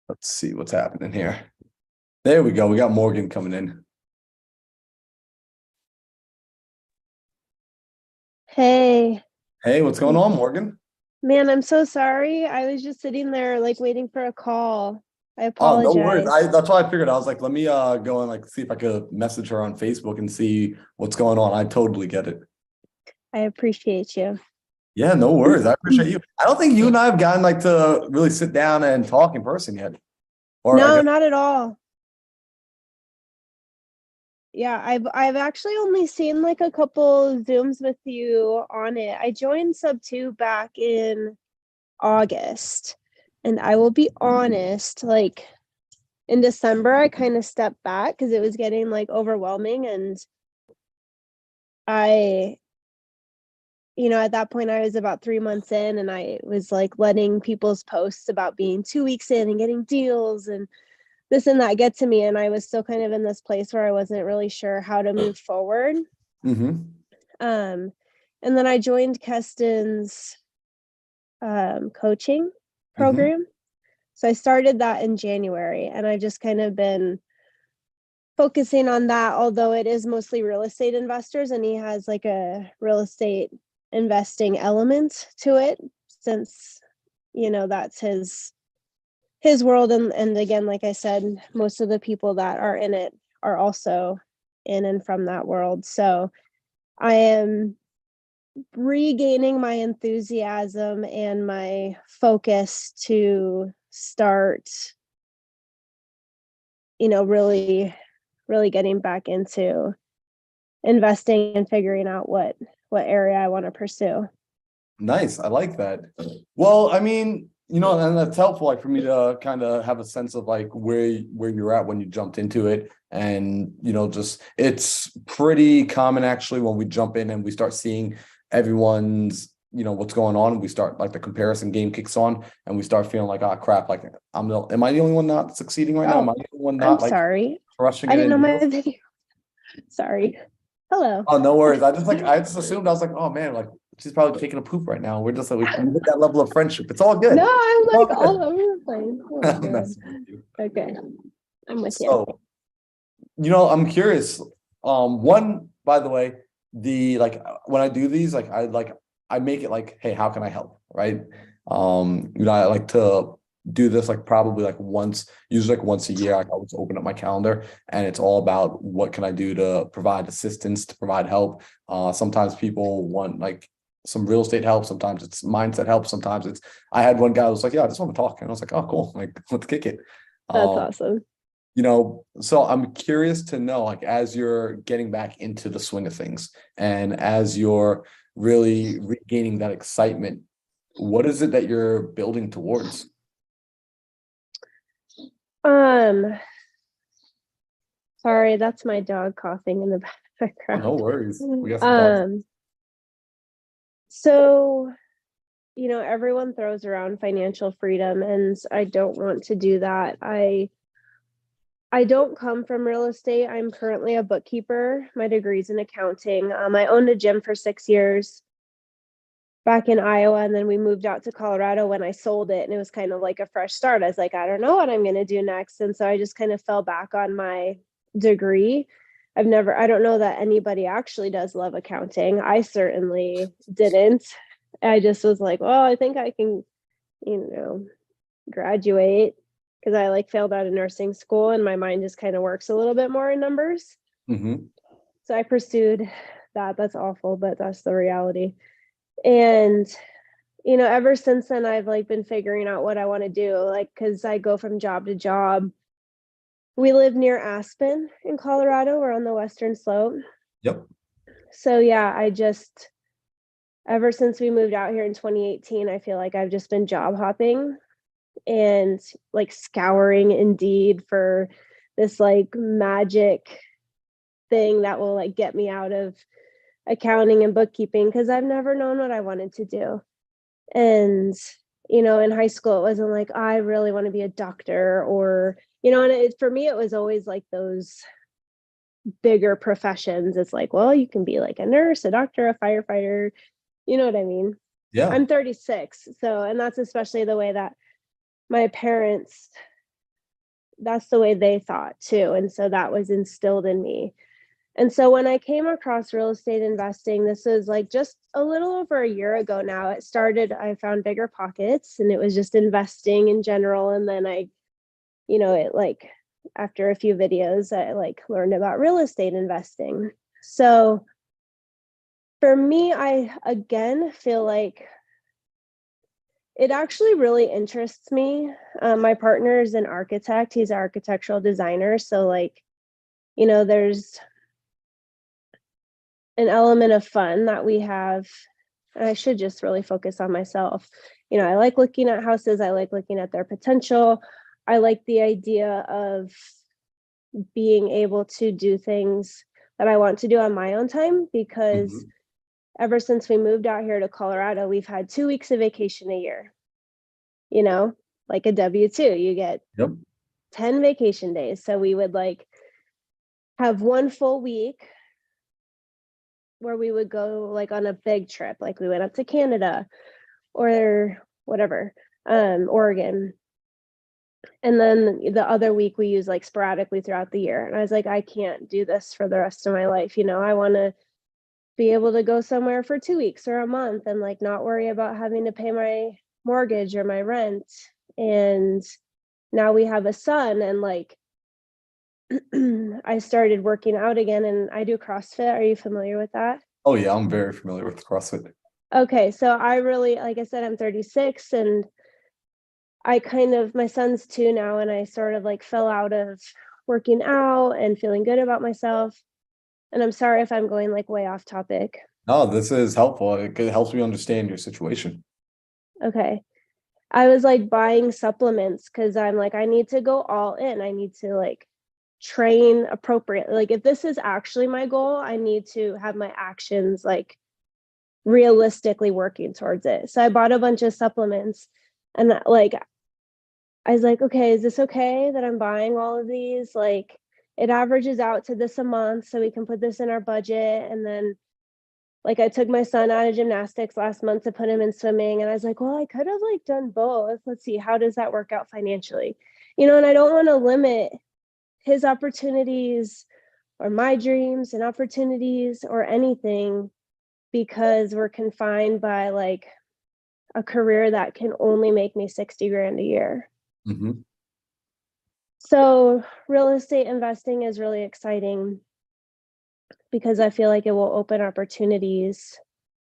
Let's see what's happening here. There we go. We got Morgan coming in. Hey, Hey, what's going on, Morgan? man, I'm so sorry. I was just sitting there like waiting for a call. I Oh, no worries. apologize. That's why I figured. I was like, let me go and like see if I could message her on Facebook and see what's going on. I totally get it. I appreciate you. Yeah, no worries. I appreciate you. I don't think you and I have gotten like to really sit down and talk in person yet. Or I No, guess not at all. Yeah, I've actually only seen like a couple Zooms with you on it. I joined Sub 2 back in August. And I will be honest, like in December, I kind of stepped back because it was getting like overwhelming. And I at that point I was about 3 months in and I was like letting people's posts about being 2 weeks in and getting deals and this and that get to me. And I was still kind of in this place where I wasn't really sure how to move forward. mm-hmm. And then I joined Keston's coaching program. Mm-hmm. So I started that in January and I've just kind of been focusing on that, although it is mostly real estate investors and he has like a real estate investing element to it since that's his world. And again, like I said, most of the people that are in it are also in and from that world. So I am regaining my enthusiasm and my focus to start really really getting back into investing and figuring out what area I want to pursue. Nice. I like that. Well, I mean, and that's helpful, like for me to kind of have a sense of like where you're at when you jumped into it. And, just it's pretty common actually when we jump in and we start seeing everyone's, what's going on. We start like the comparison game kicks on and we start feeling like, oh crap, like am I the only one not succeeding right now? Am I the only one not I'm sorry. crushing I it didn't know in my deals? video. Sorry. Hello. Oh, no worries. I just assumed, I was like, oh man, like she's probably taking a poop right now. We're just like we hit that level of friendship. It's all good. No, I'm It's all like all over the place. Oh, good. God. Messing with you. Okay. I'm with you. So, I'm curious. One, by the way, the like when I do these, I make it like, hey, how can I help? Right. I like to do this like probably like once, usually like once a year. Like I always open up my calendar and it's all about what can I do to provide assistance, to provide help. Sometimes people want like some real estate help, sometimes it's mindset help, sometimes it's I had one guy who was like, yeah, I just want to talk. And I was like, oh cool, like let's kick it. That's Um, awesome. so I'm curious to know, like, as you're getting back into the swing of things and as you're really regaining that excitement, what is it that you're building towards? Um, Sorry, that's my dog coughing in the Oh, background. no worries. We got some dogs. So, everyone throws around financial freedom, and I don't want to do that. I don't come from real estate. I'm currently a bookkeeper. My degree's in accounting. I owned a gym for 6 years back in Iowa, and then we moved out to Colorado when I sold it, and it was kind of like a fresh start. I was like, I don't know what I'm going to do next. And so I just kind of fell back on my degree. I don't know that anybody actually does love accounting. I certainly didn't. I just was like, well, I think I can, graduate because I like failed out of nursing school and my mind just kind of works a little bit more in numbers. Mm-hmm. So I pursued that. That's awful, but that's the reality. And ever since then I've like been figuring out what I want to do, like because I go from job to job. We live near Aspen in Colorado. We're on the western slope. Yep. So yeah, I just ever since we moved out here in 2018, I feel like I've just been job hopping and like scouring Indeed for this like magic thing that will like get me out of accounting and bookkeeping, because I've never known what I wanted to do. And in high school it wasn't like I really want to be a doctor, or and for me it was always like those bigger professions. It's like, well, you can be like a nurse, a doctor, a firefighter, you know what I mean? Yeah. I'm 36, so, and that's especially the way that my parents, that's the way they thought too, and so that was instilled in me. And so when I came across real estate investing, this was like just a little over a year ago now. It started, I found Bigger Pockets, and it was just investing in general. And then it like, after a few videos, I like learned about real estate investing. So for me, I again feel like it actually really interests me. My partner is an architect, he's an architectural designer. So, like, there's an element of fun that we have. I should just really focus on myself. I like looking at houses, I like looking at their potential. I like the idea of being able to do things that I want to do on my own time, because ever since we moved out here to Colorado, we've had 2 weeks of vacation a year. Like a W-2, you get Yep. 10 vacation days. So we would like have one full week where we would go like on a big trip, like we went up to Canada or whatever, Oregon. And then the other week we use like sporadically throughout the year. And I was like, I can't do this for the rest of my life. I want to be able to go somewhere for 2 weeks or a month and like not worry about having to pay my mortgage or my rent. And now we have a son, and like I started working out again, and I do CrossFit. Are you familiar with that? Oh yeah, I'm very familiar with CrossFit. Okay, so I really, like I said, I'm 36, and my son's 2 now, and I sort of like fell out of working out and feeling good about myself. And I'm sorry if I'm going like way off topic. No, this is helpful. It helps me understand your situation. Okay. I was like buying supplements because I'm like, I need to go all in. I need to like train appropriately. Like, if this is actually my goal, I need to have my actions like realistically working towards it. So I bought a bunch of supplements, and like I was like, okay, is this okay that I'm buying all of these? Like, it averages out to this a month, so we can put this in our budget. And then like I took my son out of gymnastics last month to put him in swimming, and I was like, well, I could have like done both. Let's see, how does that work out financially? And I don't want to limit his opportunities or my dreams and opportunities or anything because we're confined by like a career that can only make me 60 grand a year. Mm-hmm. So real estate investing is really exciting because I feel like it will open opportunities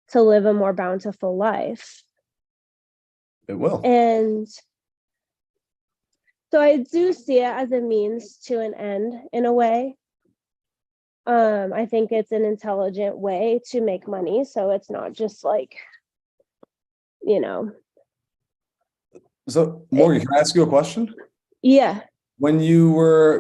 to live a more bountiful life. It will. And so I do see it as a means to an end in a way. I think it's an intelligent way to make money. So it's not just like, So, Morgan, can I ask you a question? yeah. When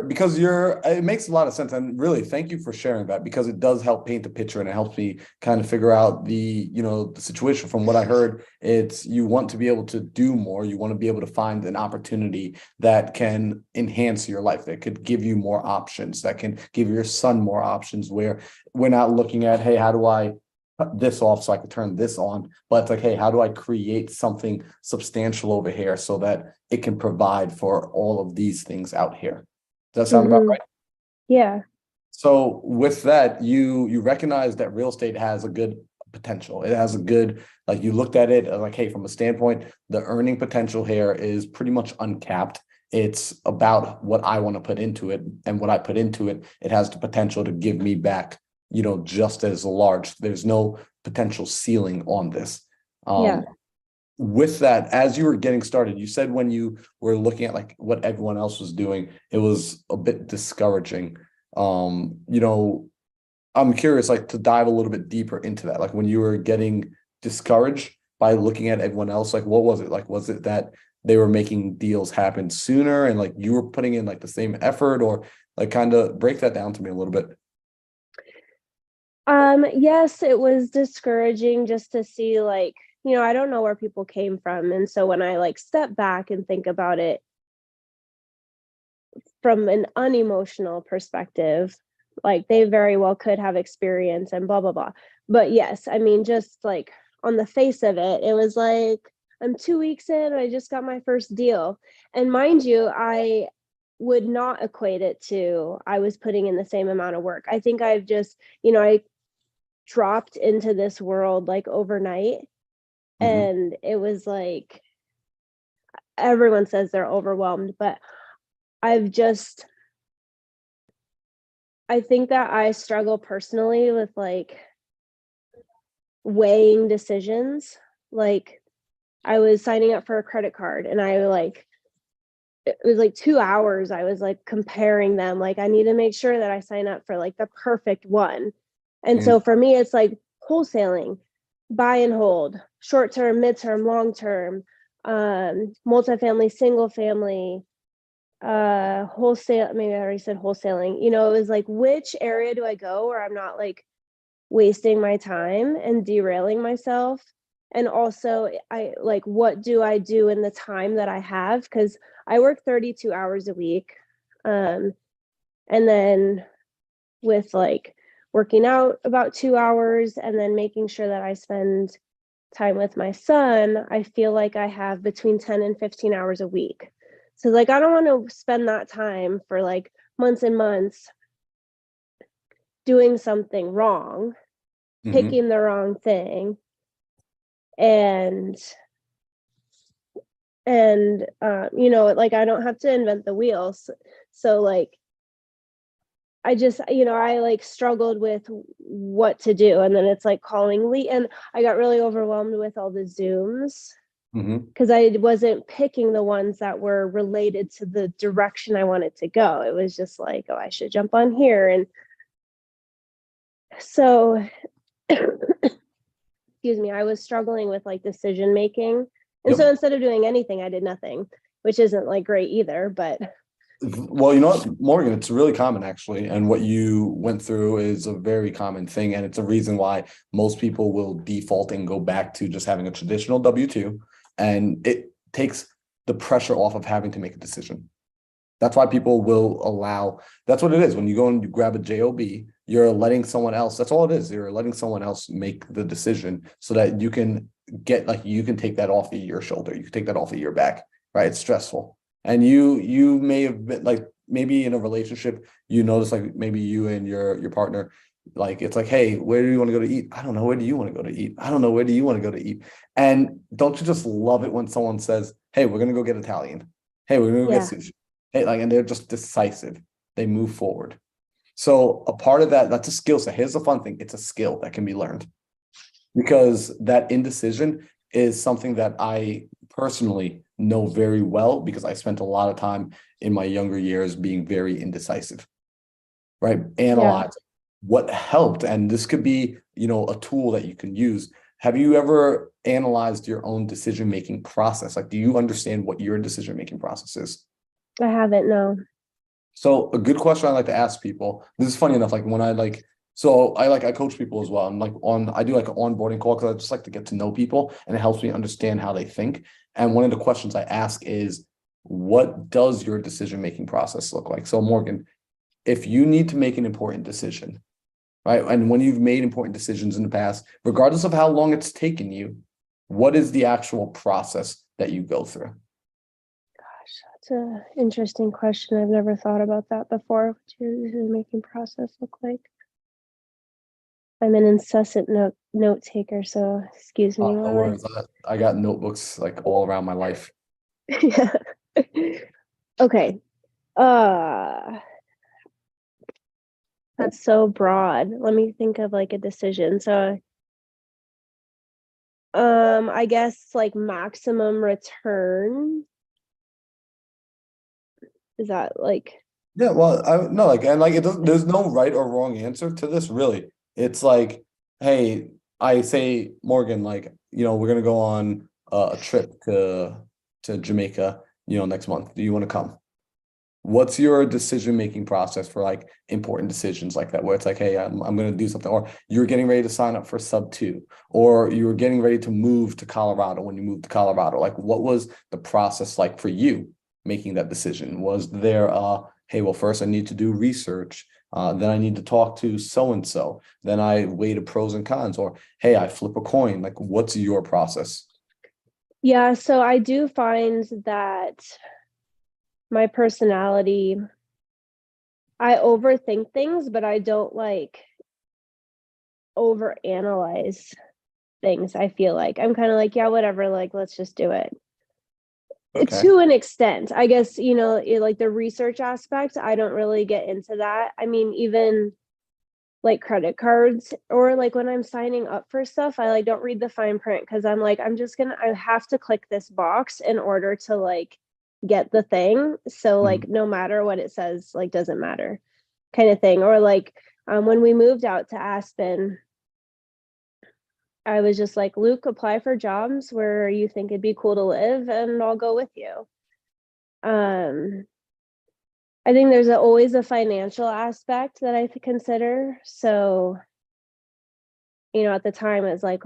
because it makes a lot of sense, and really thank you for sharing that, because it does help paint the picture and it helps me kind of figure out the situation. From what I heard, it's you want to be able to do more, you want to be able to find an opportunity that can enhance your life, that could give you more options, that can give your son more options, where we're not looking at, hey, how do I cut this off so I can turn this on? But it's like, hey, how do I create something substantial over here so that it can provide for all of these things out here? Does that sound about right? Yeah. So with that, you recognize that real estate has a good potential. It has a good, like, you looked at it like, hey, from a standpoint, the earning potential here is pretty much uncapped. It's about what I want to put into it, and what I put into it, it has the potential to give me back just as large. There's no potential ceiling on this. Yeah. With that, as you were getting started, you said when you were looking at like what everyone else was doing, it was a bit discouraging. I'm curious, like, to dive a little bit deeper into that. Like, when you were getting discouraged by looking at everyone else? Like, what was it? Like, was it that they were making deals happen sooner and like you were putting in like the same effort, or like kind of break that down to me a little bit? Yes, it was discouraging just to see like, I don't know where people came from. And so when I like step back and think about it from an unemotional perspective, like they very well could have experience and blah blah blah. But yes, I mean, just like on the face of it, it was like I'm 2 weeks in, I just got my first deal. And mind you, I would not equate it to I was putting in the same amount of work. I think I've just, I dropped into this world like overnight. Mm-hmm. And it was like everyone says they're overwhelmed, but I've just I think that I struggle personally with like weighing decisions. Like I was signing up for a credit card and I like it was like 2 hours. I was like comparing them. Like I need to make sure that I sign up for like the perfect one. And Mm-hmm. so for me, it's like wholesaling, buy and hold, short term, midterm, long term, multifamily, single family, wholesale. Maybe I already said wholesaling. It was like which area do I go where I'm not like wasting my time and derailing myself, and also I like what do I do in the time that I have, because I work 32 hours a week, and then with like working out about 2 hours and then making sure that I spend time with my son, I feel like I have between 10 and 15 hours a week. So like I don't want to spend that time for like months and months doing something wrong, Mm-hmm. picking the wrong thing, and like I don't have to invent the wheel. So like I just, I like struggled with what to do. And then it's like calling Lee, and I got really overwhelmed with all the Zooms Mm-hmm. because I wasn't picking the ones that were related to the direction I wanted to go. It was just like, oh, I should jump on here. And so, excuse me, I was struggling with like decision making. And so Yep. instead of doing anything, I did nothing, which isn't like great either. But Well, you know what, Morgan, it's really common actually. And what you went through is a very common thing. And it's a reason why most people will default and go back to just having a traditional W-2. And it takes the pressure off of having to make a decision. That's why people will allow, that's what it is. When you go and you grab a job, you're letting someone else, that's all it is. You're letting someone else make the decision so that you can you can take that off of your shoulder. You can take that off of your back, right? It's stressful. And you may have been like, maybe in a relationship, you notice like maybe you and your partner, like, it's like, hey, where do you want to go to eat? I don't know. Where do you want to go to eat? I don't know. Where do you want to go to eat? And don't you just love it when someone says, hey, we're going to go get Italian. Hey, we're going to go get yeah, sushi. Hey, like, and they're just decisive. They move forward. So a part of that, that's a skill set. Here's the fun thing. It's a skill that can be learned, because that indecision is something that I personally know very well, because I spent a lot of time in my younger years being very indecisive, right? yeah. Analyzing what helped. And this could be, a tool that you can use. Have you ever analyzed your own decision-making process? Like, do you understand what your decision-making process is? I haven't, no. So a good question I like to ask people. This is funny enough. Like when I coach people as well. I'm like I do like an onboarding call because I just like to get to know people, and it helps me understand how they think. And one of the questions I ask is, what does your decision making process look like? So Morgan, if you need to make an important decision, right? And when you've made important decisions in the past, regardless of how long it's taken you, what is the actual process that you go through? That's an interesting question. I've never thought about that before. What's your decision-making process look like? I'm an incessant note taker, so excuse me No while I. worries. I got notebooks like all around my life. Yeah. Okay. Uh, that's so broad. Let me think of like a decision. So, I guess like maximum return. Is that like, Yeah, well, I no, like, and like it doesn't, there's no right or wrong answer to this, really. It's like, hey, I say, Morgan, like, we're gonna go on a trip to Jamaica, next month. Do you want to come? What's your decision making process for like important decisions like that, where it's like, hey, I'm going to do something, or you're getting ready to sign up for sub two, or you were getting ready to move to Colorado when you moved to Colorado? Like, what was the process like for you making that decision? Was there hey, well, first I need to do research, then I need to talk to so and so, then I weigh the pros and cons, or hey, I flip a coin? Like, what's your process? Yeah, so I do find that my personality, I overthink things, but I don't like overanalyze things. I feel like I'm kind of like, yeah, whatever, like let's just do it. Okay. To an extent, I guess, like the research aspect, I don't really get into that. I mean, even like credit cards, or like when I'm signing up for stuff, I like don't read the fine print because I'm like, I have to click this box in order to like get the thing. So Mhm. like no matter what it says, like doesn't matter kind of thing. Or like when we moved out to Aspen, I was just like, Luke, apply for jobs where you think it'd be cool to live and I'll go with you. Um, I think there's always a financial aspect that I consider. So, at the time it's like,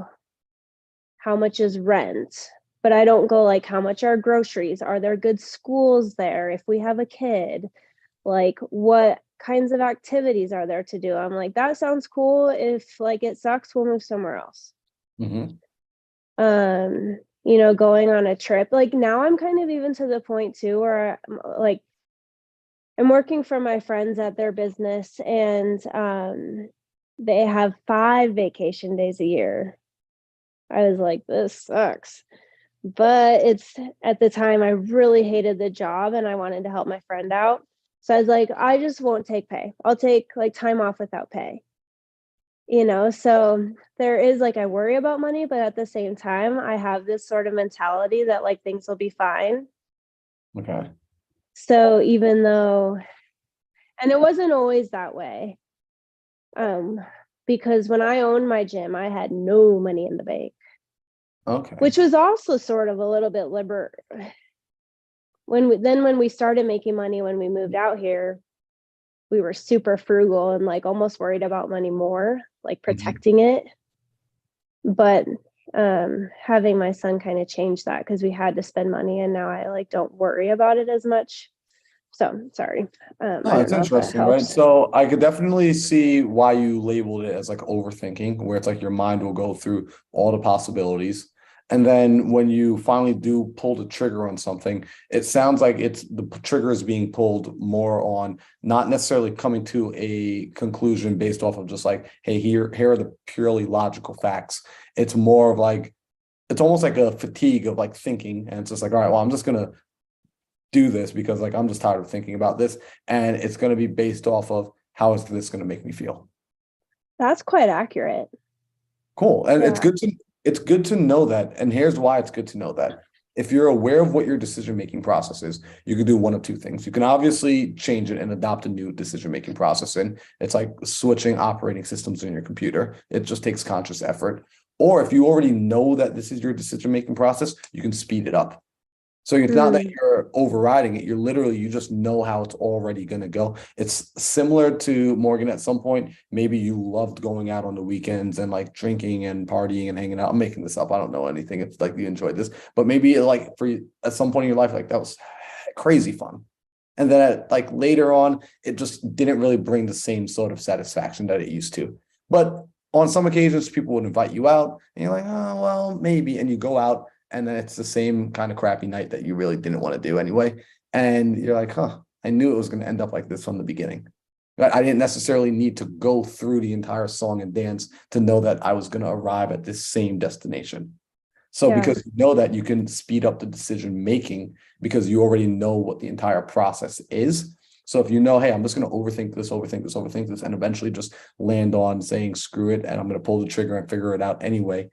how much is rent? But I don't go like, how much are groceries? Are there good schools there? If we have a kid, like what kinds of activities are there to do? I'm like, that sounds cool. If like it sucks, we'll move somewhere else. Mhm. Going on a trip. Like now I'm kind of even to the point too where like I'm working for my friends at their business, and they have 5 vacation days a year. I was like, this sucks. But it's at the time I really hated the job and I wanted to help my friend out. So I was like, I just won't take pay. I'll take like time off without pay. So there is like I worry about money, but at the same time, I have this sort of mentality that like things will be fine. Okay. So even though, and it wasn't always that way, um, because when I owned my gym, I had no money in the bank, Okay. which was also sort of a little bit when we started making money when we moved out here, we were super frugal and like almost worried about money more, like Mhm. protecting it. But having my son kind of changed that because we had to spend money, and now I like don't worry about it as much. So sorry. I No, don't it's know if that interesting, right? helps. So I could definitely see why you labeled it as like overthinking, where it's like your mind will go through all the possibilities. And then when you finally do pull the trigger on something, it sounds like it's the trigger is being pulled more on not necessarily coming to a conclusion based off of just like, hey, here are the purely logical facts. It's more of like, it's almost like a fatigue of like thinking. And it's just like, all right, well, I'm just gonna do this because like I'm just tired of thinking about this, and it's going to be based off of how is this going to make me feel. That's quite accurate. Cool. And Yeah. it's good to know that. And here's why it's good to know that. If you're aware of what your decision making process is, you can do one of two things. You can obviously change it and adopt a new decision making process. And it's like switching operating systems in your computer. It just takes conscious effort. Or if you already know that this is your decision making process, you can speed it up. So it's not that Mm, you're overriding it. You just know how it's already going to go. It's similar to Morgan at some point. Maybe you loved going out on the weekends and like drinking and partying and hanging out. I'm making this up. I don't know anything. It's like you enjoyed this, but maybe like for you at some point in your life, like that was crazy fun. And then like later on, it just didn't really bring the same sort of satisfaction that it used to. But on some occasions, people would invite you out and you're like, oh, well, maybe. And you go out and then it's the same kind of crappy night that you really didn't want to do anyway. And you're like, huh, I knew it was going to end up like this from the beginning. But I didn't necessarily need to go through the entire song and dance to know that I was going to arrive at this same destination. So yeah. because you know that, you can speed up the decision making because you already know what the entire process is. So if you know, hey, I'm just going to overthink this, and eventually just land on saying screw it, and I'm going to pull the trigger and figure it out anyway,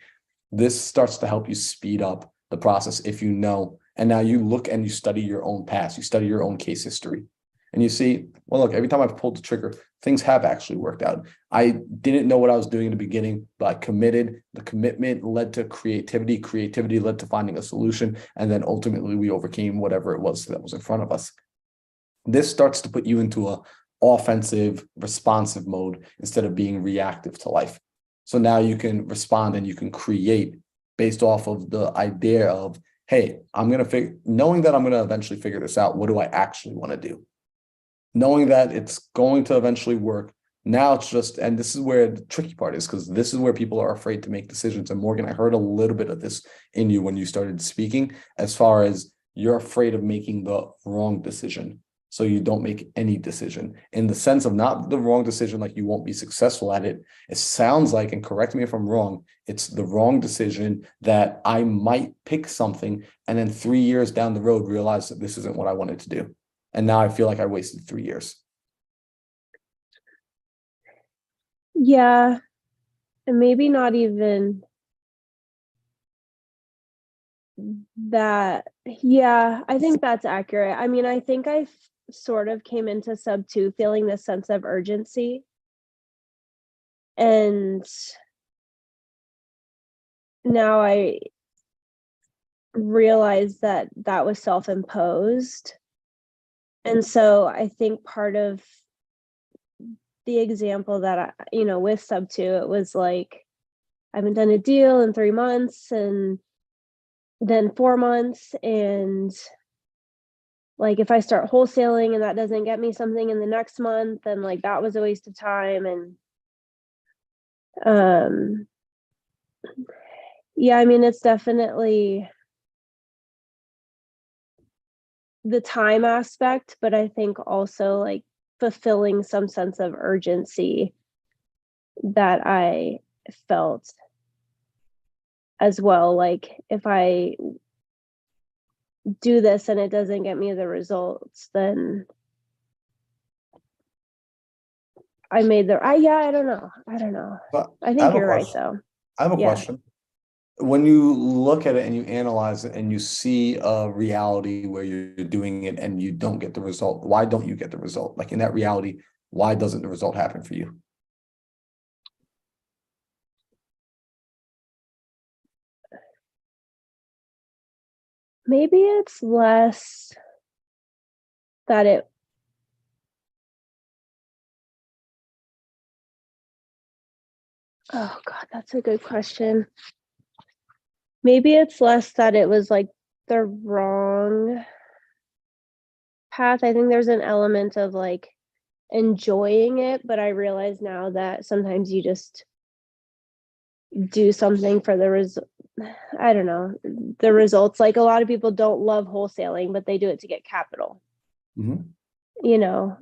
this starts to help you speed up the process if you know. And now you look and you study your own past, you study your own case history, and you see, well, look, every time I've pulled the trigger, things have actually worked out. I didn't know what I was doing in the beginning, but I committed. The commitment led to creativity. Creativity led to finding a solution. And then ultimately we overcame whatever it was that was in front of us. This starts to put you into a offensive, responsive mode instead of being reactive to life. So now you can respond and you can create based off of the idea of, hey, knowing that I'm going to eventually figure this out. What do I actually want to do? Knowing that it's going to eventually work. Now it's just, and this is where the tricky part is, because this is where people are afraid to make decisions. And Morgan, I heard a little bit of this in you when you started speaking, as far as you're afraid of making the wrong decision. So you don't make any decision, in the sense of not the wrong decision, like you won't be successful at it. It sounds like, and correct me if I'm wrong, it's the wrong decision that I might pick something and then 3 years down the road realize that this isn't what I wanted to do. And now I feel like I wasted 3 years. Yeah. And maybe not even that. Yeah, I think that's accurate. I mean, I think I sort of came into sub 2 feeling this sense of urgency. And now I realize that that was self-imposed. And so I think part of the example that with sub 2, it was like, I haven't done a deal in 3 months and then 4 months. And like, if I start wholesaling and that doesn't get me something in the next month, then like that was a waste of time. And yeah, I mean, it's definitely the time aspect, but I think also like fulfilling some sense of urgency that I felt as well. Like, if I do this and it doesn't get me the results, then I made the I don't know. But I I think have a you're right question. though. I have a Yeah. question. When you look at it and you analyze it and you see a reality where you're doing it and you don't get the result, why don't you get the result? Like, in that reality, why doesn't the result happen for you? Maybe it's less that it oh God, that's a good question. Maybe it's less that it was like the wrong path. I think there's an element of like enjoying it, but I realize now that sometimes you just do something for I don't know, the results. Like, a lot of people don't love wholesaling, but they do it to get capital. Mhm. You know.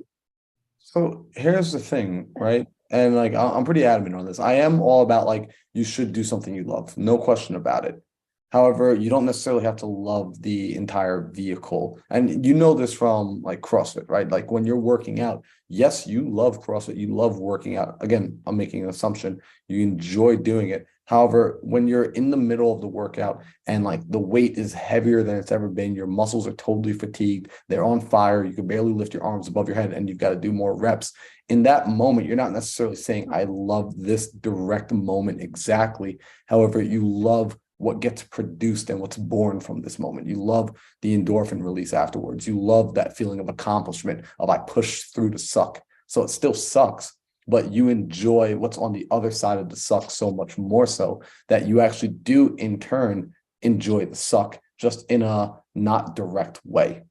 So here's the thing, right? And like, I'm pretty adamant on this. I am all about, like, you should do something you love, no question about it. However, you don't necessarily have to love the entire vehicle. And you know this from like CrossFit, right? Like, when you're working out, yes, you love CrossFit, you love working out. Again, I'm making an assumption, you enjoy doing it. However, when you're in the middle of the workout and like the weight is heavier than it's ever been, your muscles are totally fatigued, they're on fire, you can barely lift your arms above your head, and you've got to do more reps. In that moment, you're not necessarily saying, I love this direct moment exactly. However, you love what gets produced and what's born from this moment. You love the endorphin release afterwards. You love that feeling of accomplishment of, I pushed through the suck. So it still sucks, but you enjoy what's on the other side of the suck so much more so that you actually do in turn enjoy the suck, just in a not direct way.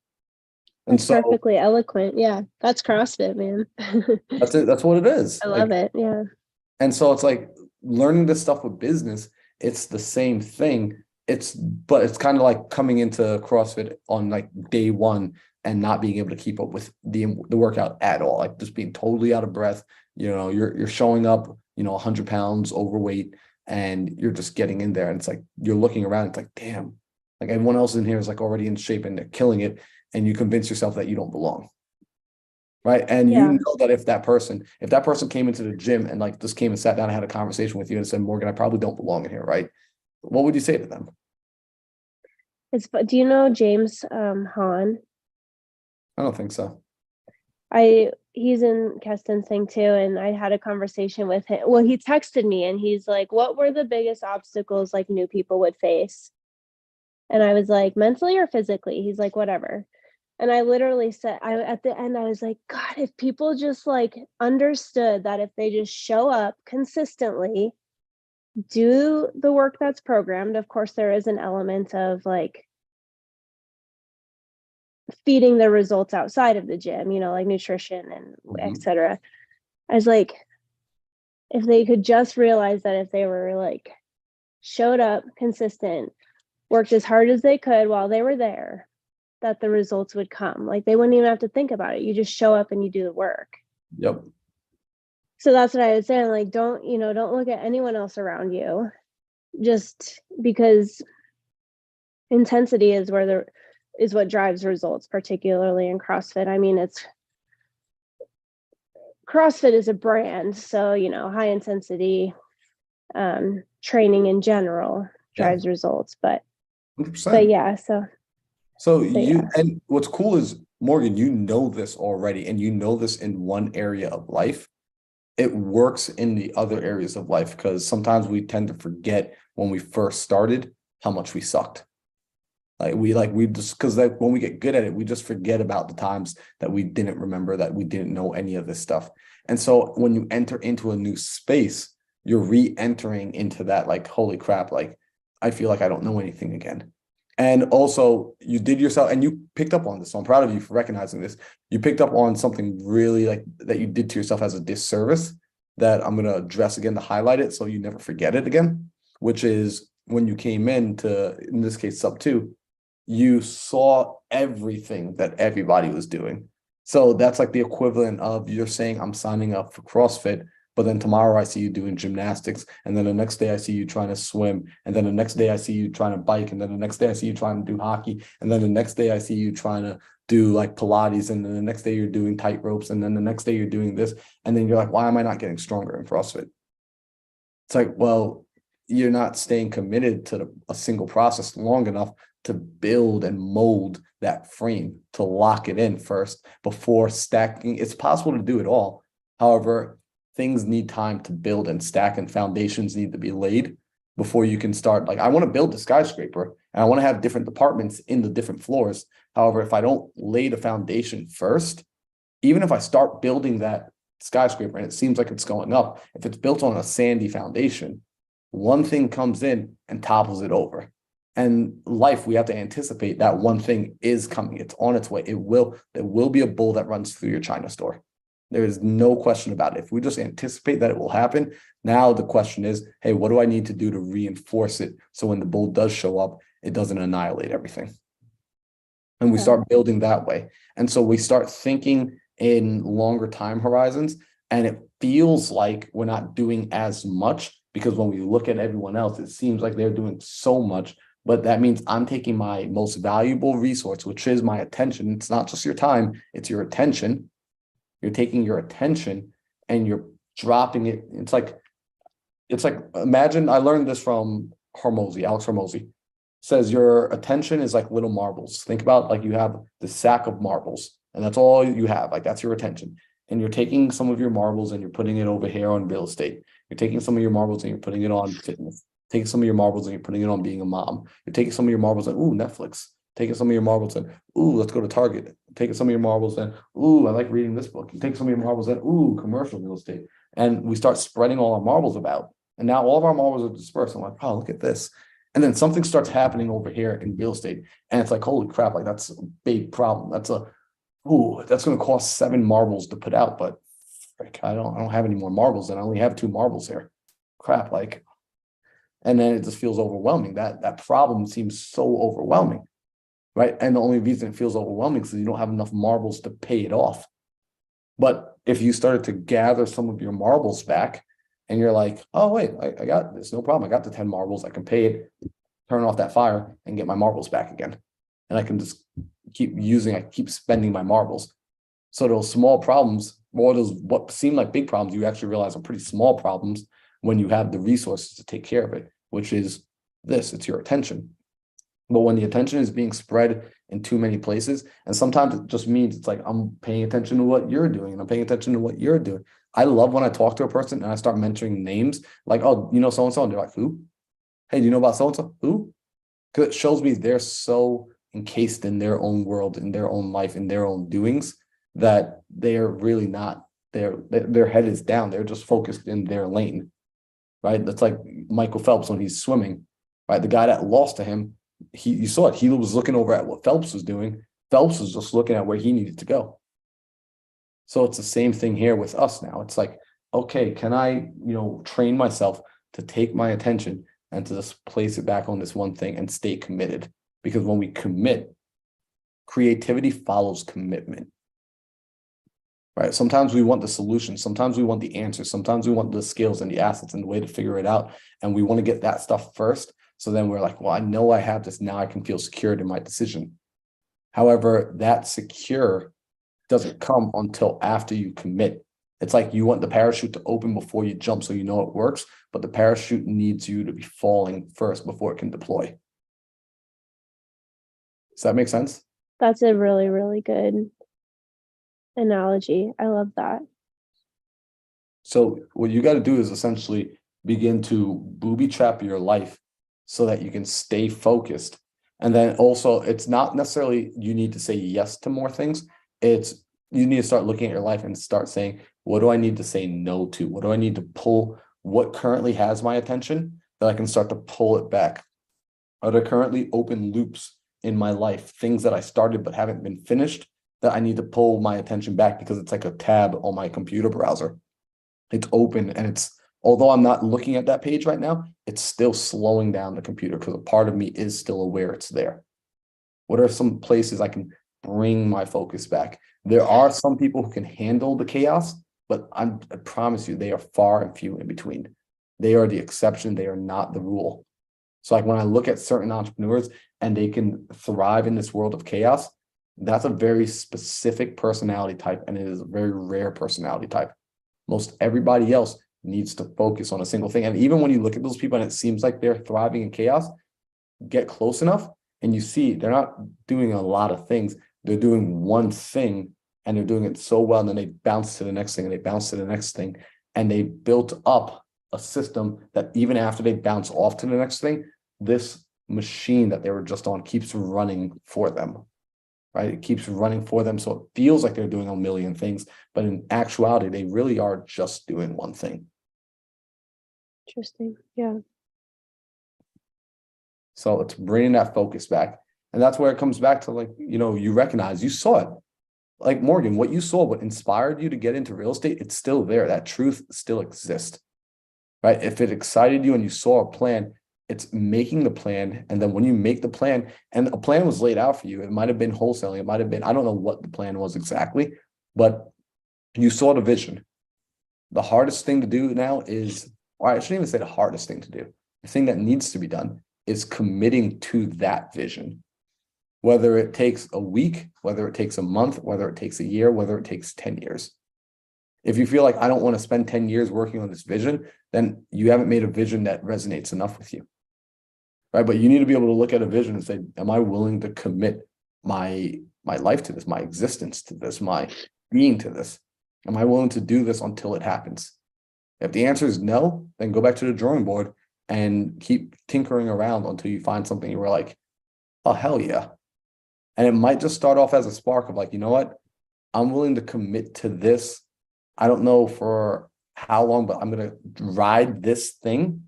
And That's so perfectly eloquent. Yeah, that's CrossFit, man. that's it. That's what it is. I Like, love it. Yeah. and so it's like learning this stuff with business, it's the same thing. But it's kind of like coming into CrossFit on like day one and not being able to keep up with the workout at all, like just being totally out of breath. You're showing up, 100 pounds overweight, and you're just getting in there, and it's like you're looking around, it's like, damn, like everyone else in here is like already in shape and they're killing it, and you convince yourself that you don't belong. Right. And you Yeah. know that if that person came into the gym and like just came and sat down and had a conversation with you and said, Morgan, I probably don't belong in here, right? What would you say to them? Do you know James Hahn? I don't think so. he's in Keston Singh too, and I had a conversation with him. Well, he texted me and he's like, what were the biggest obstacles like new people would face? And I was like, mentally or physically? He's like, whatever. And I literally said, at the end, I was like, God, if people just like understood that if they just show up consistently, do the work that's programmed. Of course, there is an element of like feeding the results outside of the gym, like nutrition and etc. I was like, if they could just realize that if they were like showed up consistent, worked as hard as they could while they were there, that the results would come. Like they wouldn't even have to think about it. You just show up and you do the work. Yep. So that's what I was saying. Like, don't look at anyone else around you, just because intensity is what drives results, particularly in CrossFit. I mean, CrossFit is a brand, so high intensity training in general drives results. But 100%. yeah, And what's cool is, Morgan, you know this already, and you know this in one area of life. It works in the other areas of life, because sometimes we tend to forget when we first started how much we sucked. We just, because when we get good at it, we just forget about the times that we didn't remember, that we didn't know any of this stuff. And so when you enter into a new space, you're re-entering into that, like, holy crap, like I feel like I don't know anything again. And also you did yourself, and you picked up on this. So I'm proud of you for recognizing this. You picked up on something really like that you did to yourself as a disservice that I'm going to address again to highlight it so you never forget it again, which is when you came in this case, sub 2, you saw everything that everybody was doing. So that's like the equivalent of you're saying, I'm signing up for CrossFit, but then tomorrow I see you doing gymnastics, and then the next day I see you trying to swim, and then the next day I see you trying to bike, and then the next day I see you trying to do hockey, and then the next day I see you trying to do like Pilates, and then the next day you're doing tight ropes, and then the next day you're doing this, and then you're like, why am I not getting stronger in CrossFit? It's like, well, you're not staying committed to a single process long enough to build and mold that frame, to lock it in first before stacking. It's possible to do it all. However, things need time to build and stack, and foundations need to be laid before you can start. Like, I want to build the skyscraper and I want to have different departments in the different floors. However, if I don't lay the foundation first, even if I start building that skyscraper and it seems like it's going up, if it's built on a sandy foundation, one thing comes in and topples it over. And life, we have to anticipate that one thing is coming. It's on its way. There will be a bull that runs through your China store. There is no question about it. If we just anticipate that it will happen, now the question is, hey, what do I need to do to reinforce it so when the bull does show up, it doesn't annihilate everything? And we start building that way. And so we start thinking in longer time horizons, and it feels like we're not doing as much, because when we look at everyone else, it seems like they're doing so much. But that means I'm taking my most valuable resource, which is my attention. It's not just your time, it's your attention. You're taking your attention and you're dropping it. It's like, imagine, I learned this from Alex Hormozy. Says your attention is like little marbles. Think about, like, you have the sack of marbles and that's all you have. Like, that's your attention. And you're taking some of your marbles and you're putting it over here on real estate. You're taking some of your marbles and you're putting it on fitness. Taking some of your marbles and you're putting it on being a mom. You're taking some of your marbles and, ooh, Netflix. Taking some of your marbles and, ooh, let's go to Target. Taking some of your marbles and, ooh, I like reading this book. You take some of your marbles and, ooh, commercial real estate. And we start spreading all our marbles about. And now all of our marbles are dispersed. I'm like, oh, look at this. And then something starts happening over here in real estate. And it's like, holy crap, like, that's a big problem. That's going to cost 7 marbles to put out. But frick, I don't have any more marbles, and I only have 2 marbles here. Crap, like, and then it just feels overwhelming. That problem seems so overwhelming, right? And the only reason it feels overwhelming is you don't have enough marbles to pay it off. But if you started to gather some of your marbles back, and you're like, oh, wait, I got this, no problem. I got the 10 marbles. I can pay it, turn off that fire, and get my marbles back again. And I can just keep spending my marbles. So those small problems, or those what seem like big problems, you actually realize are pretty small problems when you have the resources to take care of it, which is this, it's your attention. But when the attention is being spread in too many places, and sometimes it just means it's like I'm paying attention to what you're doing and I'm paying attention to what you're doing. I love when I talk to a person and I start mentioning names, like, oh, you know, so and so, and they're like, who? Hey, do you know about so and so? Who? Because it shows me they're so encased in their own world, in their own life, in their own doings, that they're really not, their head is down. They're just focused in their lane, right? That's like Michael Phelps when he's swimming, right? The guy that lost to him, you saw it. He was looking over at what Phelps was doing. Phelps was just looking at where he needed to go. So it's the same thing here with us now. It's like, okay, can I, train myself to take my attention and to just place it back on this one thing and stay committed? Because when we commit, creativity follows commitment, right? Sometimes we want the solution. Sometimes we want the answer. Sometimes we want the skills and the assets and the way to figure it out. And we want to get that stuff first. So then we're like, well, I know I have this. Now I can feel secured in my decision. However, that secure doesn't come until after you commit. It's like you want the parachute to open before you jump so you know it works, but the parachute needs you to be falling first before it can deploy. Does that make sense? That's a really, really good analogy. I love that. So what you got to do is essentially begin to booby trap your life so that you can stay focused. And then also, it's not necessarily you need to say yes to more things. It's you need to start looking at your life and start saying, what do I need to say no to? What do I need to pull? What currently has my attention that I can start to pull it back? Are there currently open loops in my life, things that I started but haven't been finished, that I need to pull my attention back because it's like a tab on my computer browser? It's open and although I'm not looking at that page right now, it's still slowing down the computer because a part of me is still aware it's there. What are some places I can bring my focus back? There are some people who can handle the chaos, but I promise you, they are far and few in between. They are the exception. They are not the rule. So like when I look at certain entrepreneurs and they can thrive in this world of chaos, that's a very specific personality type, and it is a very rare personality type. Most everybody else needs to focus on a single thing. And even when you look at those people and it seems like they're thriving in chaos, get close enough and you see they're not doing a lot of things. They're doing one thing and they're doing it so well. And then they bounce to the next thing and they bounce to the next thing. And they built up a system that even after they bounce off to the next thing, this machine that they were just on keeps running for them, right? It keeps running for them. So it feels like they're doing a million things, but in actuality, they really are just doing one thing. Interesting. Yeah. So it's bringing that focus back. And that's where it comes back to, like, you recognize, you saw it. Like Morgan, what you saw, what inspired you to get into real estate, it's still there. That truth still exists, right? If it excited you and you saw a plan, it's making the plan. And then when you make the plan and a plan was laid out for you, it might have been wholesaling. It might have been, I don't know what the plan was exactly, but you saw the vision. The hardest thing to do now is, or I shouldn't even say the hardest thing to do. The thing that needs to be done is committing to that vision. Whether it takes a week, whether it takes a month, whether it takes a year, whether it takes 10 years. If you feel like I don't want to spend 10 years working on this vision, then you haven't made a vision that resonates enough with you. Right? But you need to be able to look at a vision and say, am I willing to commit my life to this, my existence to this, my being to this? Am I willing to do this until it happens? If the answer is no, then go back to the drawing board and keep tinkering around until you find something you were like, oh, hell yeah. And it might just start off as a spark of like, you know what? I'm willing to commit to this. I don't know for how long, but I'm going to ride this thing.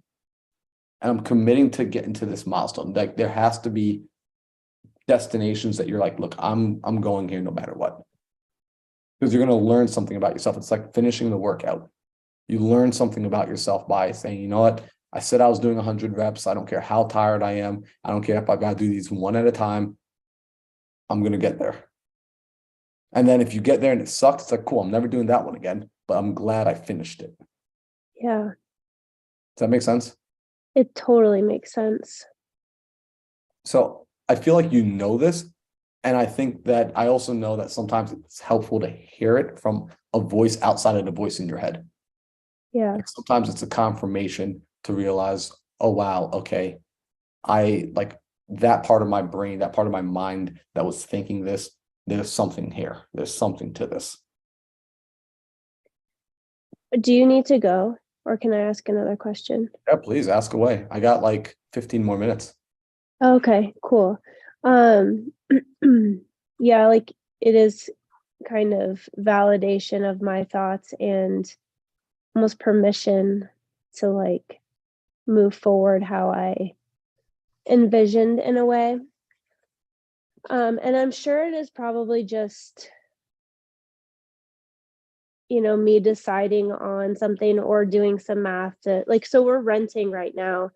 And I'm committing to get into this milestone. Like there has to be destinations that you're like, look, I'm going here no matter what. Because you're going to learn something about yourself. It's like finishing the workout. You learn something about yourself by saying, you know what? I said I was doing 100 reps. I don't care how tired I am. I don't care if I've got to do these one at a time. I'm going to get there. And then if you get there and it sucks, it's like, cool, I'm never doing that one again, but I'm glad I finished it. Yeah. Does that make sense? It totally makes sense. So I feel like you know this. And I think that I also know that sometimes it's helpful to hear it from a voice outside of the voice in your head. Yeah. Like sometimes it's a confirmation to realize, oh, wow, okay. I that part of my brain, that part of my mind that was thinking this, there's something here. There's something to this. Do you need to go, or can I ask another question? Yeah, please ask away. I got like 15 more minutes. Okay, cool. Um, yeah, like it is kind of validation of my thoughts and almost permission to like move forward how I envisioned in a way. And I'm sure it is probably just, me deciding on something or doing some math to like, so we're renting right now.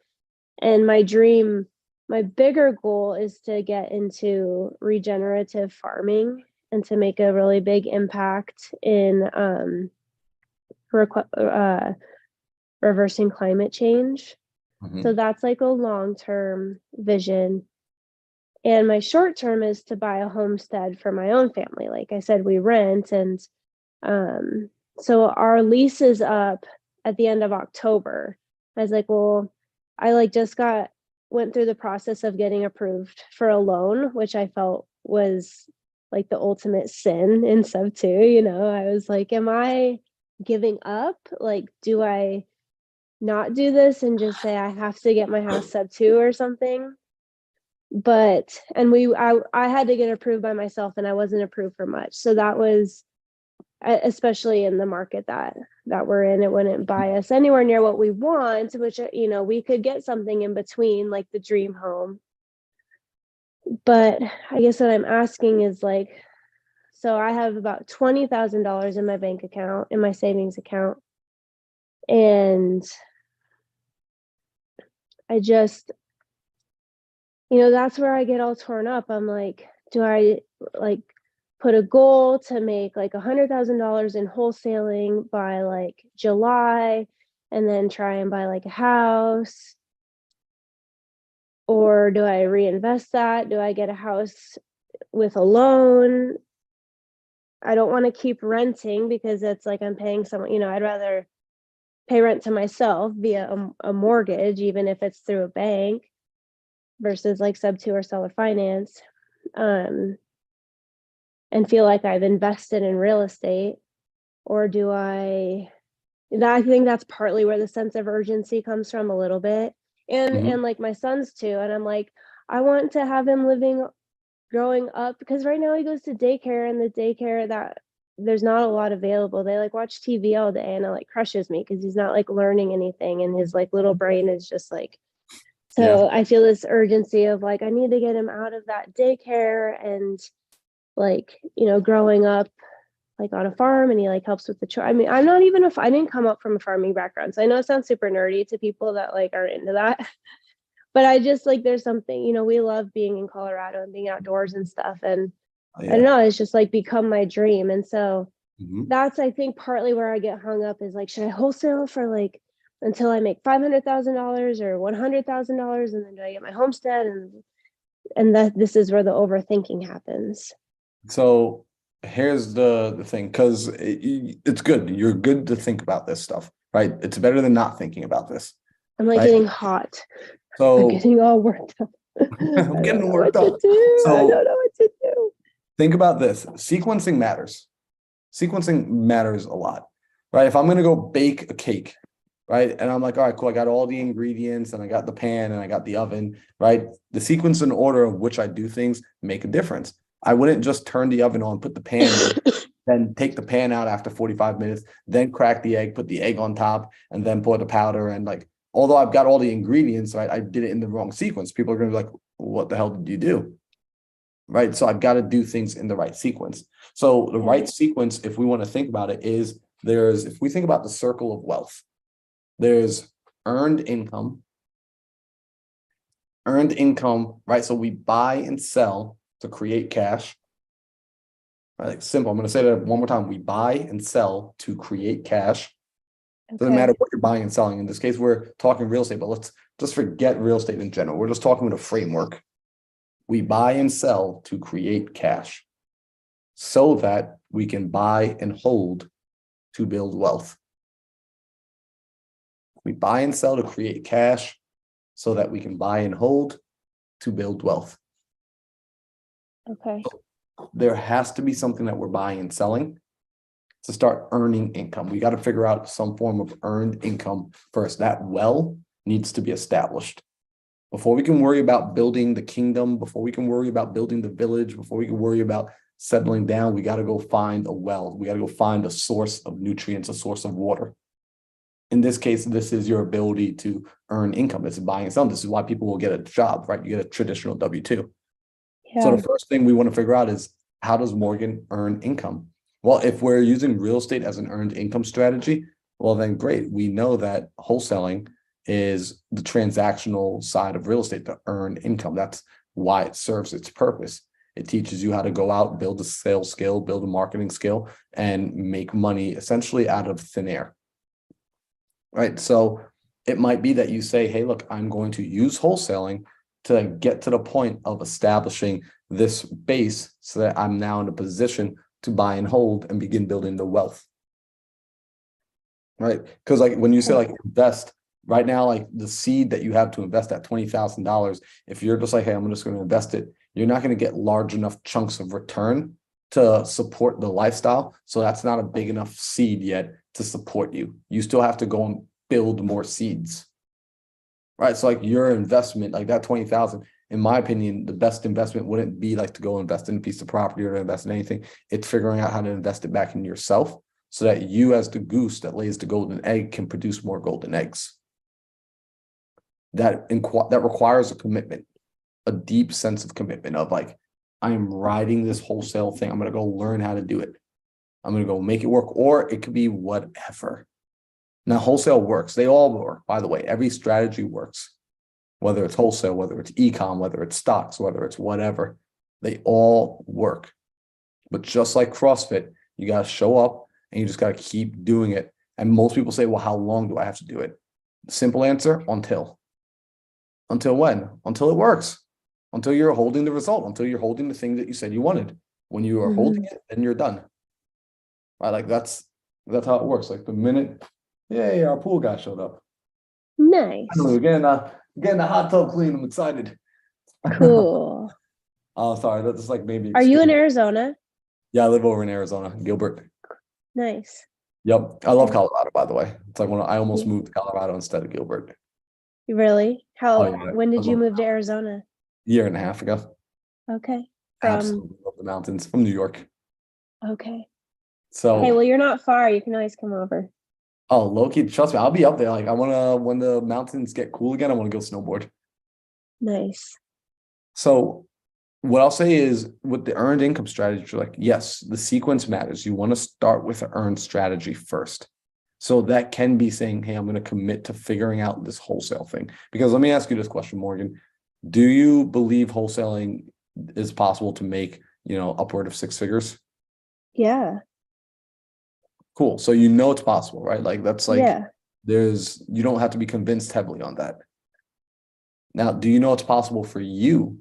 And my bigger goal is to get into regenerative farming and to make a really big impact in reversing climate change. So that's like a long-term vision. And my short term is to buy a homestead for my own family. Like I said, we rent, and so our lease is up at the end of October. I was like, well, I like just went through the process of getting approved for a loan, which I felt was like the ultimate sin in sub two. I was like, am I giving up? Like, do I not do this and just say I have to get my house sub two or something? But and I had to get approved by myself, and I wasn't approved for much. So that was, especially in the market that we're in, it wouldn't buy us anywhere near what we want, which we could get something in between, like the dream home. But I guess what I'm asking is like, so I have about $20,000 in my bank account, in my savings account, and I just, that's where I get all torn up. I'm like, do I like put a goal to make like $100,000 in wholesaling by like July, and then try and buy like a house? Or do I reinvest that? Do I get a house with a loan? I don't want to keep renting because it's like I'm paying someone, I'd rather pay rent to myself via a mortgage, even if it's through a bank, versus like sub two or seller finance. And feel like I've invested in real estate? Or do I think that's partly where the sense of urgency comes from a little bit. And like my son's too. And I'm like, I want to have him growing up, because right now he goes to daycare, and the daycare that there's not a lot available. They like watch TV all day, and it like crushes me because he's not like learning anything, and his like little brain is just like, so I feel this urgency of like, I need to get him out of that daycare and like, growing up like on a farm, and he like helps with the chore. I mean, I'm not even I didn't come up from a farming background, so I know it sounds super nerdy to people that like aren't into that. But I just like, there's something, we love being in Colorado and being outdoors and stuff. And I don't know, it's just like become my dream. And so that's, I think, partly where I get hung up is like, should I wholesale for like until I make $500,000 or $100,000, and then do I get my homestead? And that this is where the overthinking happens. So here's the thing, because it's good. You're good to think about this stuff, right? It's better than not thinking about this. I'm like getting hot. So I'm getting all worked up. I'm getting worked up. So I don't know what to do. Think about this. Sequencing matters. Sequencing matters a lot, right? If I'm going to go bake a cake, right? And I'm like, all right, cool. I got all the ingredients, and I got the pan, and I got the oven, right? The sequence and order of which I do things make a difference. I wouldn't just turn the oven on, put the pan in, then take the pan out after 45 minutes, then crack the egg, put the egg on top, and then pour the powder. And like, although I've got all the ingredients, right, I did it in the wrong sequence. People are going to be like, what the hell did you do? Right. So I've got to do things in the right sequence. So the right sequence, if we want to think about it, is if we think about the circle of wealth, there's earned income, right? So we buy and sell to create cash. Right, simple. I'm going to say that one more time. We buy and sell to create cash. Doesn't matter what you're buying and selling. In this case, we're talking real estate, but let's just forget real estate in general. We're just talking with a framework. We buy and sell to create cash so that we can buy and hold to build wealth. We buy and sell to create cash so that we can buy and hold to build wealth. Okay. There has to be something that we're buying and selling to start earning income. We got to figure out some form of earned income first. That well needs to be established before we can worry about building the kingdom, before we can worry about building the village, before we can worry about settling down. We got to go find a well. We got to go find a source of nutrients, a source of water. In this case, this is your ability to earn income. This is buying and selling. This is why people will get a job, right? You get a traditional W-2. So Yeah. the first thing we want to figure out is, how does Morgan earn income? Well, if we're using real estate as an earned income strategy, well, then great. We know that wholesaling is the transactional side of real estate to earn income. That's why it serves its purpose. It teaches you how to go out, build a sales skill, build a marketing skill, and make money essentially out of thin air. Right. So it might be that you say, hey, look, I'm going to use wholesaling to get to the point of establishing this base so that I'm now in a position to buy and hold and begin building the wealth. Right. Because like when you say like invest right now, like the seed that you have to invest at $20,000, if you're just like, hey, I'm just going to invest it, you're not going to get large enough chunks of return to support the lifestyle. So that's not a big enough seed yet to support you. You still have to go and build more seeds. Right. So like your investment, like that 20,000, in my opinion, the best investment wouldn't be like to go invest in a piece of property or to invest in anything. It's figuring out how to invest it back in yourself so that you, as the goose that lays the golden egg, can produce more golden eggs. That requires a commitment, a deep sense of commitment of like, I am riding this wholesale thing. I'm going to go learn how to do it. I'm going to go make it work, or it could be whatever. Now, wholesale works. They all work, by the way. Every strategy works, whether it's wholesale, whether it's e-com, whether it's stocks, whether it's whatever. They all work. But just like CrossFit, you got to show up and you just got to keep doing it. And most people say, well, how long do I have to do it? Simple answer, until. Until when? Until it works. Until you're holding the result, until you're holding the thing that you said you wanted. When you are holding it, then you're done. Right? Like that's how it works. Like the minute, yeah, our pool guy showed up. Nice. We're getting the hot tub clean. I'm excited. Cool. Oh, sorry. That's just like maybe. Are you in Arizona? Yeah, I live over in Arizona, Gilbert. Nice. Yep. I love Colorado, by the way. It's like when I almost moved to Colorado instead of Gilbert. Really? Oh, yeah. When did you move to Arizona? Year and a half ago. Okay. Absolutely love the mountains, from New York. Okay. So hey, well, you're not far. You can always come over. Oh, low-key, trust me, I'll be up there. Like I wanna, when the mountains get cool again, I want to go snowboard. Nice. So what I'll say is with the earned income strategy, like, yes, the sequence matters. You want to start with an earned strategy first. So that can be saying, hey, I'm going to commit to figuring out this wholesale thing. Because let me ask you this question, Morgan. Do you believe wholesaling is possible to make, upward of six figures? Yeah. Cool. So you know it's possible, right? Like that's like Yeah. you don't have to be convinced heavily on that. Now, do you know it's possible for you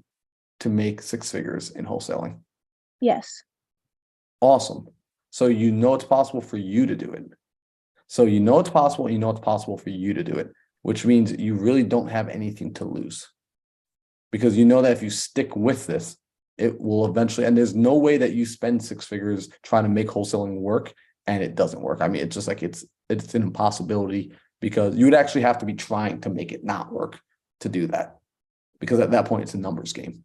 to make six figures in wholesaling? Yes. Awesome. So you know it's possible for you to do it. So you know it's possible, and you know it's possible for you to do it, which means you really don't have anything to lose. Because you know that if you stick with this, it will eventually, and there's no way that you spend six figures trying to make wholesaling work and it doesn't work. I mean, it's just like it's an impossibility, because you would actually have to be trying to make it not work to do that. Because at that point, it's a numbers game.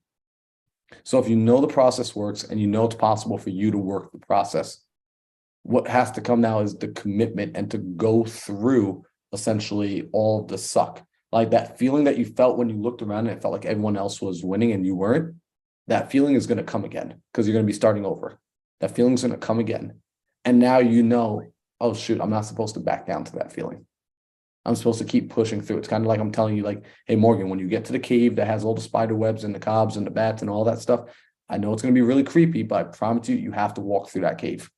So if you know the process works and you know it's possible for you to work the process, what has to come now is the commitment and to go through essentially all of the suck. Like that feeling that you felt when you looked around and it felt like everyone else was winning and you weren't, that feeling is going to come again because you're going to be starting over. That feeling is going to come again. And now you know, oh shoot, I'm not supposed to back down to that feeling. I'm supposed to keep pushing through. It's kind of like I'm telling you, like, hey, Morgan, when you get to the cave that has all the spider webs and the cobs and the bats and all that stuff, I know it's going to be really creepy, but I promise you, you have to walk through that cave.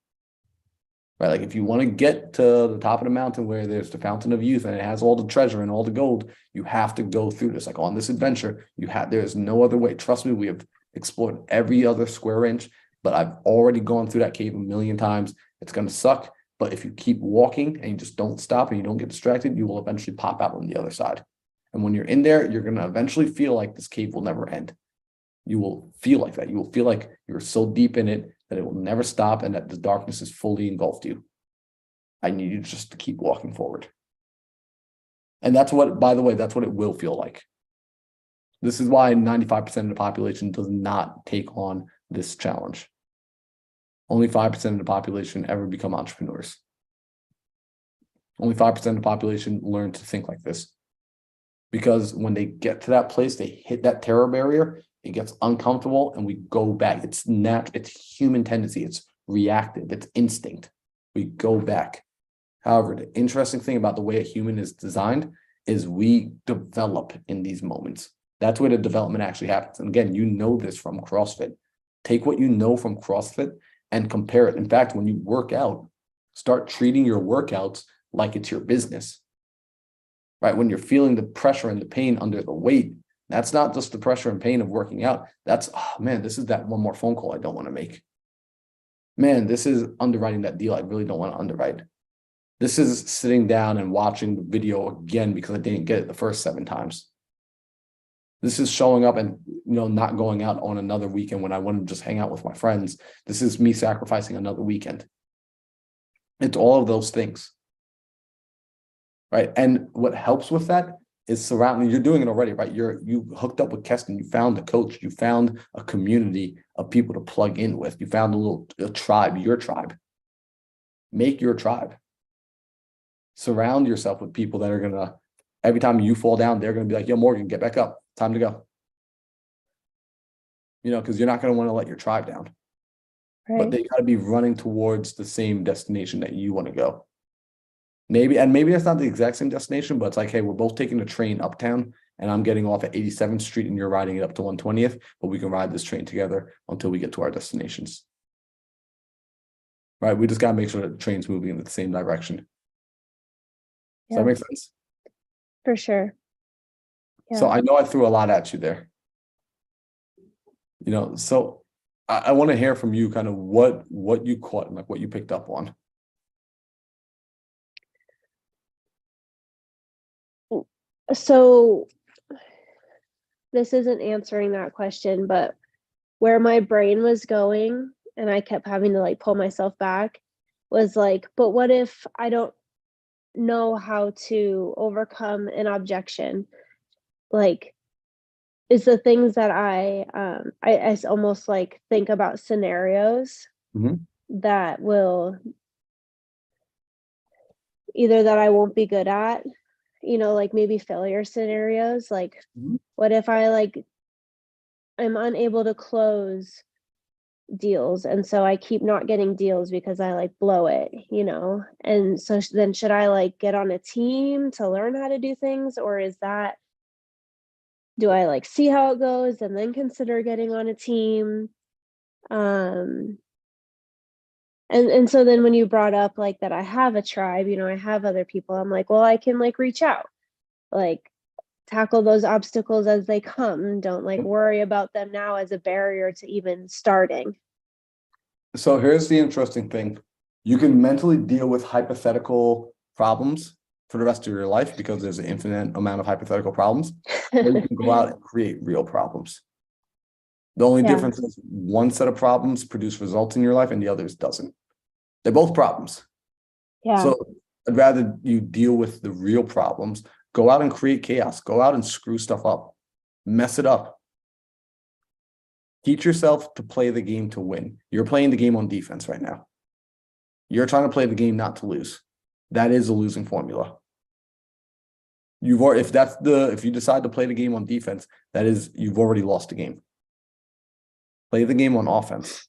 Right? Like if you want to get to the top of the mountain where there's the fountain of youth and it has all the treasure and all the gold, you have to go through this. Like on this adventure, there's no other way. Trust me, we have explored every other square inch, but I've already gone through that cave a million times. It's going to suck. But if you keep walking and you just don't stop and you don't get distracted, you will eventually pop out on the other side. And when you're in there, you're going to eventually feel like this cave will never end. You will feel like that. You will feel like you're so deep in it that it will never stop and that the darkness has fully engulfed you. I need you just to keep walking forward. And that's what, by the way, that's what it will feel like. This is why 95% of the population does not take on this challenge. Only 5% of the population ever become entrepreneurs. Only 5% of the population learn to think like this. Because when they get to that place, they hit that terror barrier, it gets uncomfortable, and we go back. It's natural, it's human tendency, it's reactive, it's instinct. We go back. However, the interesting thing about the way a human is designed is we develop in these moments. That's where the development actually happens. And again, you know this from CrossFit. Take what you know from CrossFit and compare it. In fact, when you work out, start treating your workouts like it's your business. Right? When you're feeling the pressure and the pain under the weight, that's not just the pressure and pain of working out. That's, oh man, this is that one more phone call I don't want to make. Man, this is underwriting that deal I really don't want to underwrite. This is sitting down and watching the video again because I didn't get it the first 7 times. This is showing up and not going out on another weekend when I want to just hang out with my friends. This is me sacrificing another weekend. It's all of those things. Right. And what helps with that is surrounding, you're doing it already, right? You hooked up with Keston, you found a coach, you found a community of people to plug in with, you found a tribe, your tribe. Make your tribe. Surround yourself with people that are gonna, every time you fall down, they're gonna be like, yo, Morgan, get back up. Time to go. Because you're not gonna want to let your tribe down. Right. But they gotta be running towards the same destination that you want to go. Maybe that's not the exact same destination, but it's like, hey, we're both taking a train uptown and I'm getting off at 87th Street and you're riding it up to 120th, but we can ride this train together until we get to our destinations. Right? We just got to make sure that the train's moving in the same direction. Does that make sense? For sure. Yeah. So I know I threw a lot at you there. So I want to hear from you kind of what you caught and like what you picked up on. So this isn't answering that question, but where my brain was going and I kept having to like pull myself back was like, but what if I don't know how to overcome an objection? Like, is the things that I almost like think about scenarios that will either that I won't be good at, like maybe failure scenarios. Like, what if I'm unable to close deals, and so I keep not getting deals because I like blow it, and so then should I like get on a team to learn how to do things, or do I like see how it goes and then consider getting on a team? And so then when you brought up like that I have a tribe, I have other people, I'm like, well, I can like reach out, like tackle those obstacles as they come. Don't like worry about them now as a barrier to even starting. So here's the interesting thing. You can mentally deal with hypothetical problems for the rest of your life because there's an infinite amount of hypothetical problems. Or you can go out and create real problems. The only difference is one set of problems produce results in your life and the others doesn't. They're both problems. Yeah. So I'd rather you deal with the real problems. Go out and create chaos. Go out and screw stuff up. Mess it up. Teach yourself to play the game to win. You're playing the game on defense right now. You're trying to play the game not to lose. That is a losing formula. If you decide to play the game on defense, that is, you've already lost the game. Play the game on offense.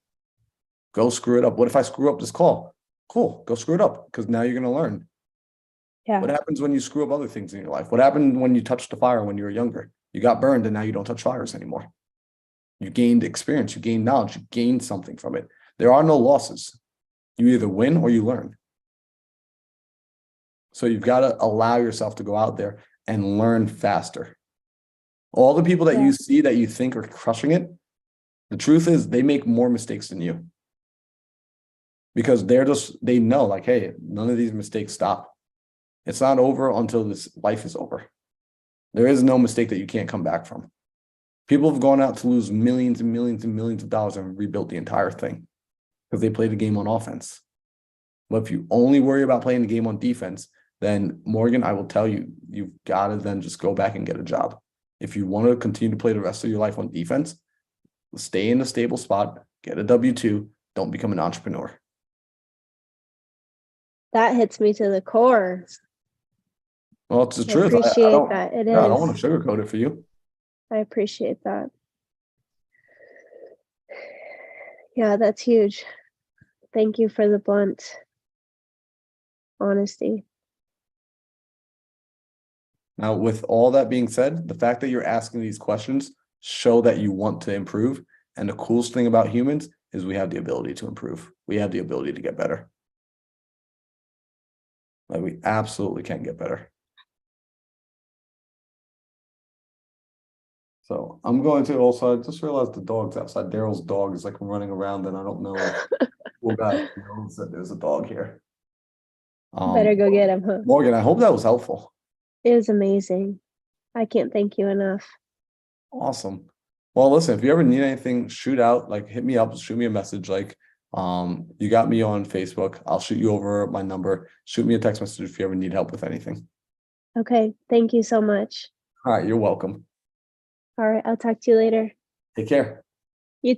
Go screw it up. What if I screw up this call? Cool. Go screw it up because now you're going to learn. Yeah. What happens when you screw up other things in your life? What happened when you touched the fire when you were younger? You got burned and now you don't touch fires anymore. You gained experience. You gained knowledge. You gained something from it. There are no losses. You either win or you learn. So you've got to allow yourself to go out there and learn faster. All the people that you see that you think are crushing it, the truth is they make more mistakes than you. Because they know like, hey, none of these mistakes stop. It's not over until this life is over. There is no mistake that you can't come back from. People have gone out to lose millions and millions and millions of dollars and rebuilt the entire thing because they played the game on offense. But if you only worry about playing the game on defense, then Morgan, I will tell you, you've got to then just go back and get a job. If you want to continue to play the rest of your life on defense, stay in a stable spot, get a W-2, don't become an entrepreneur. That hits me to the core. Well, it's the I truth. appreciate that. It I don't want is. to sugarcoat it for you. I appreciate that. Yeah, that's huge. Thank you for the blunt honesty. Now, with all that being said, the fact that you're asking these questions show that you want to improve. And the coolest thing about humans is we have the ability to improve. We have the ability to get better. Like, we absolutely can get better. So I'm going to also, I just realized the dog's outside. Daryl's dog is like running around, and I don't know if poor guy knows that there's a dog here. Better go get him, huh? Morgan, I hope that was helpful. It was amazing. I can't thank you enough. Awesome. Well, listen, if you ever need anything, shoot out, like hit me up, shoot me a message. Like, you got me on Facebook. I'll shoot you over my number. Shoot me a text message if you ever need help with anything. Okay. Thank you so much. All right, you're welcome. All right. I'll talk to you later. Take care.